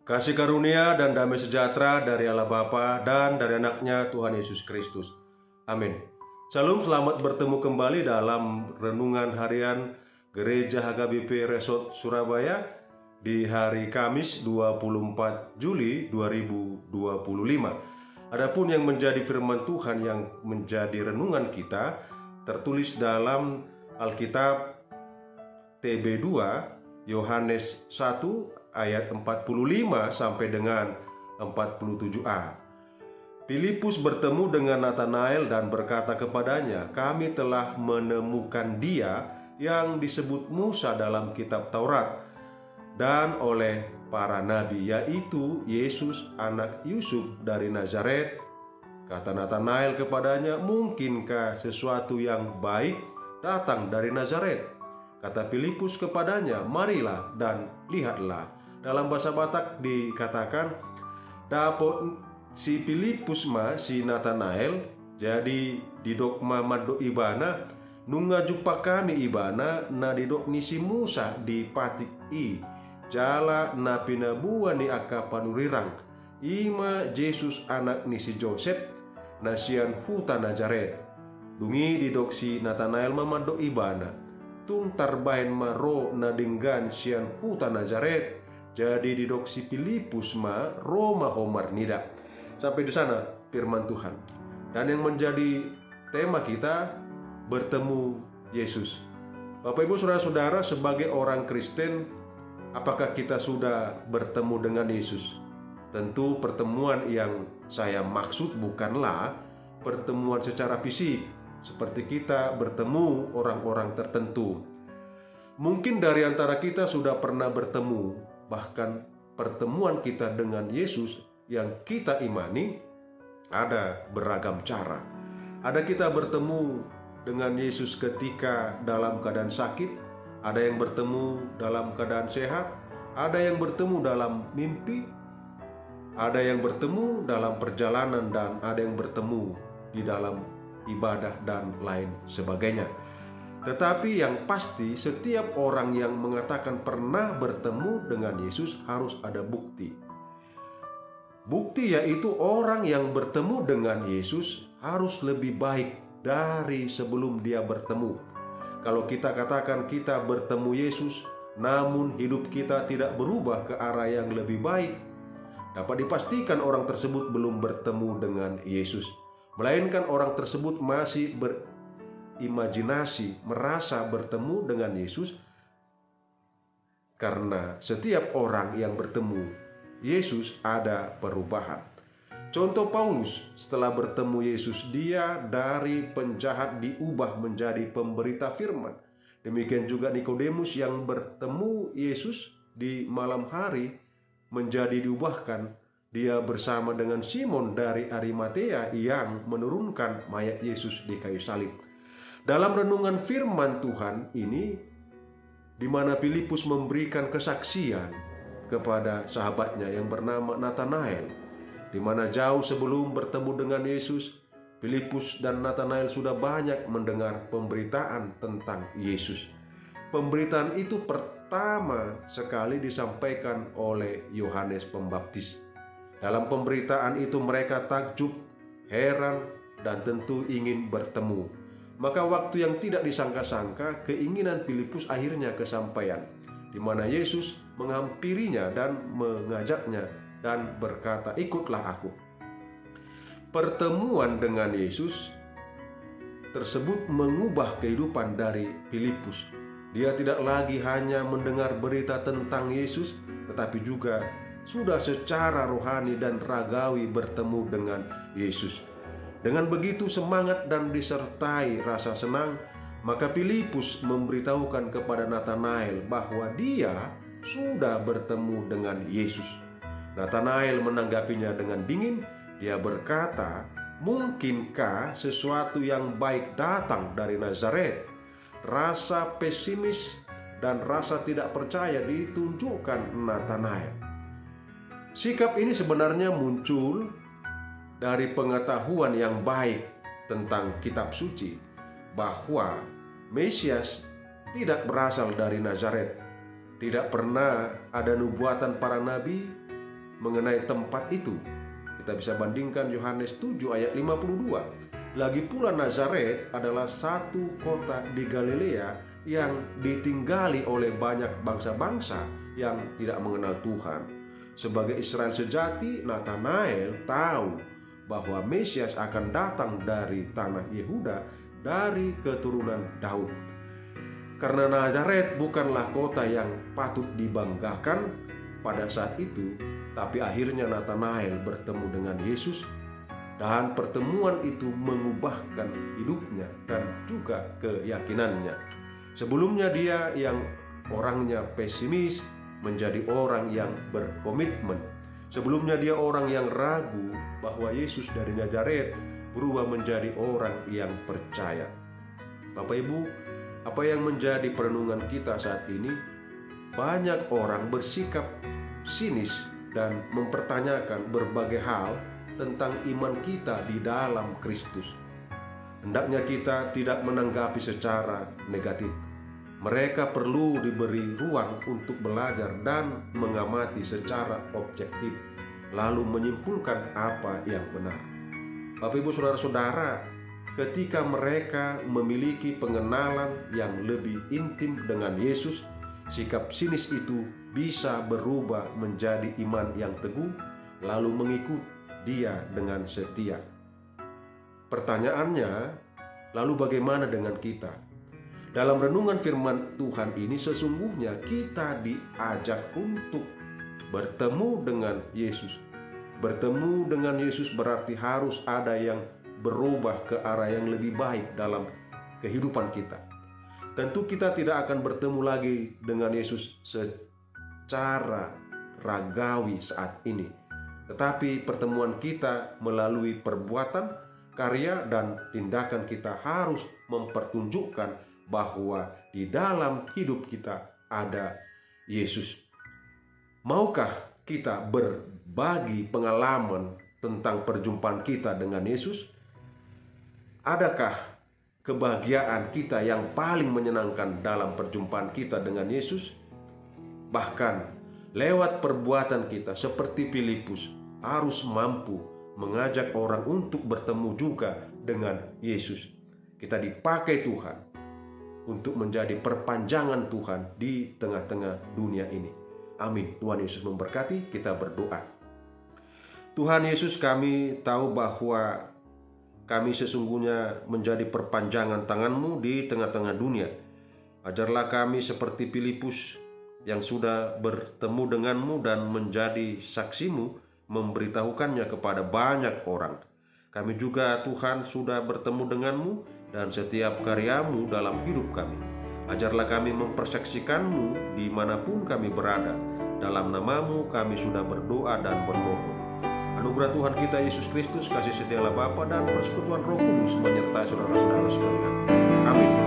Kasih karunia dan damai sejahtera dari Allah Bapa dan dari anaknya Tuhan Yesus Kristus. Amin. Shalom, selamat bertemu kembali dalam renungan harian Gereja HKBP Resort Surabaya di hari Kamis 24 Juli 2025. Adapun yang menjadi firman Tuhan yang menjadi renungan kita tertulis dalam Alkitab TB2 Yohanes 1 ayat 45 sampai dengan 47a. Filipus bertemu dengan Natanael dan berkata kepadanya, "Kami telah menemukan Dia yang disebut Musa dalam kitab Taurat dan oleh para nabi, yaitu Yesus anak Yusuf dari Nazaret." Kata Natanael kepadanya, "Mungkinkah sesuatu yang baik datang dari Nazaret?" Kata Filipus kepadanya, "Marilah dan lihatlah." Dalam bahasa Batak dikatakan, dapot si Filipus si Natanael jadi didok mado ibana nunga jumpa kami ibana na didok ni si Musa di patik i jala na pinabua ni aka panurirang ima Yesus anak ni si Joseph nasian huta Nazaret. Dungi didok si Natanael mamado ibana tung tarbahen maro na dinggan sian huta Nazaret. Jadi didok si Filipus Roma homar nida. Sampai di sana firman Tuhan. Dan yang menjadi tema kita, bertemu Yesus. Bapak Ibu Saudara-saudara, sebagai orang Kristen, apakah kita sudah bertemu dengan Yesus? Tentu pertemuan yang saya maksud bukanlah pertemuan secara fisik, seperti kita bertemu orang-orang tertentu. Mungkin dari antara kita sudah pernah bertemu. Bahkan pertemuan kita dengan Yesus yang kita imani ada beragam cara. Ada kita bertemu dengan Yesus ketika dalam keadaan sakit, ada yang bertemu dalam keadaan sehat, ada yang bertemu dalam mimpi, ada yang bertemu dalam perjalanan, dan ada yang bertemu di dalam ibadah dan lain sebagainya. Tetapi yang pasti, setiap orang yang mengatakan pernah bertemu dengan Yesus harus ada bukti. Bukti yaitu orang yang bertemu dengan Yesus harus lebih baik dari sebelum dia bertemu. Kalau kita katakan kita bertemu Yesus, namun hidup kita tidak berubah ke arah yang lebih baik, dapat dipastikan orang tersebut belum bertemu dengan Yesus. Melainkan orang tersebut masih imajinasi merasa bertemu dengan Yesus, karena setiap orang yang bertemu Yesus ada perubahan. Contoh Paulus, setelah bertemu Yesus, dia dari penjahat diubah menjadi pemberita firman. Demikian juga Nikodemus yang bertemu Yesus di malam hari menjadi diubahkan. Dia bersama dengan Simon dari Arimatea yang menurunkan mayat Yesus di kayu salib. Dalam renungan firman Tuhan ini, di mana Filipus memberikan kesaksian kepada sahabatnya yang bernama Natanael, di mana jauh sebelum bertemu dengan Yesus, Filipus dan Natanael sudah banyak mendengar pemberitaan tentang Yesus. Pemberitaan itu pertama sekali disampaikan oleh Yohanes Pembaptis. Dalam pemberitaan itu mereka takjub, heran, dan tentu ingin bertemu. Maka waktu yang tidak disangka-sangka, keinginan Filipus akhirnya kesampaian, di mana Yesus menghampirinya dan mengajaknya dan berkata, "Ikutlah aku." Pertemuan dengan Yesus tersebut mengubah kehidupan dari Filipus. Dia tidak lagi hanya mendengar berita tentang Yesus, tetapi juga sudah secara rohani dan ragawi bertemu dengan Yesus. Dengan begitu semangat dan disertai rasa senang, maka Filipus memberitahukan kepada Natanael bahwa dia sudah bertemu dengan Yesus. Natanael menanggapinya dengan dingin. Dia berkata, "Mungkinkah sesuatu yang baik datang dari Nazaret?" Rasa pesimis dan rasa tidak percaya ditunjukkan Natanael. Sikap ini sebenarnya muncul dari pengetahuan yang baik tentang kitab suci, bahwa Mesias tidak berasal dari Nazaret. Tidak pernah ada nubuatan para nabi, mengenai tempat itu. Kita bisa bandingkan Yohanes 7 ayat 52. Lagi pula Nazaret adalah satu kota di Galilea yang ditinggali oleh banyak bangsa-bangsa yang tidak mengenal Tuhan. Sebagai Israel sejati, Nathanael tahu bahwa Mesias akan datang dari tanah Yehuda, dari keturunan Daud. Karena Nazaret bukanlah kota yang patut dibanggakan pada saat itu, tapi akhirnya Nathanael bertemu dengan Yesus, dan pertemuan itu mengubahkan hidupnya dan juga keyakinannya. Sebelumnya dia yang orangnya pesimis menjadi orang yang berkomitmen. Sebelumnya dia orang yang ragu bahwa Yesus dari Nazaret berubah menjadi orang yang percaya. Bapak Ibu, apa yang menjadi perenungan kita saat ini? Banyak orang bersikap sinis dan mempertanyakan berbagai hal tentang iman kita di dalam Kristus. Hendaknya kita tidak menanggapi secara negatif. Mereka perlu diberi ruang untuk belajar dan mengamati secara objektif, lalu menyimpulkan apa yang benar. Bapak Ibu saudara-saudara, ketika mereka memiliki pengenalan yang lebih intim dengan Yesus, sikap sinis itu bisa berubah menjadi iman yang teguh, lalu mengikut Dia dengan setia. Pertanyaannya, lalu bagaimana dengan kita? Dalam renungan firman Tuhan ini sesungguhnya kita diajak untuk bertemu dengan Yesus. Bertemu dengan Yesus berarti harus ada yang berubah ke arah yang lebih baik dalam kehidupan kita. Tentu kita tidak akan bertemu lagi dengan Yesus secara ragawi saat ini. Tetapi pertemuan kita melalui perbuatan, karya, dan tindakan kita harus mempertunjukkan bahwa di dalam hidup kita ada Yesus. Maukah kita berbagi pengalaman tentang perjumpaan kita dengan Yesus? Adakah kebahagiaan kita yang paling menyenangkan dalam perjumpaan kita dengan Yesus? Bahkan lewat perbuatan kita seperti Filipus harus mampu mengajak orang untuk bertemu juga dengan Yesus. Kita dipakai Tuhan untuk menjadi perpanjangan Tuhan di tengah-tengah dunia ini. Amin. Tuhan Yesus memberkati. Kita berdoa. Tuhan Yesus, kami tahu bahwa kami sesungguhnya menjadi perpanjangan tangan-Mu di tengah-tengah dunia. Ajarlah kami seperti Filipus yang sudah bertemu dengan-Mu dan menjadi saksi-Mu, memberitahukannya kepada banyak orang. Kami juga Tuhan sudah bertemu dengan-Mu dan setiap karya-Mu dalam hidup kami. Ajarlah kami mempersaksikan-Mu dimanapun kami berada. Dalam nama-Mu kami sudah berdoa dan bermohon. Anugerah Tuhan kita Yesus Kristus, kasih setia Allah Bapa dan persekutuan Roh Kudus menyertai saudara-saudara sekalian. Amin.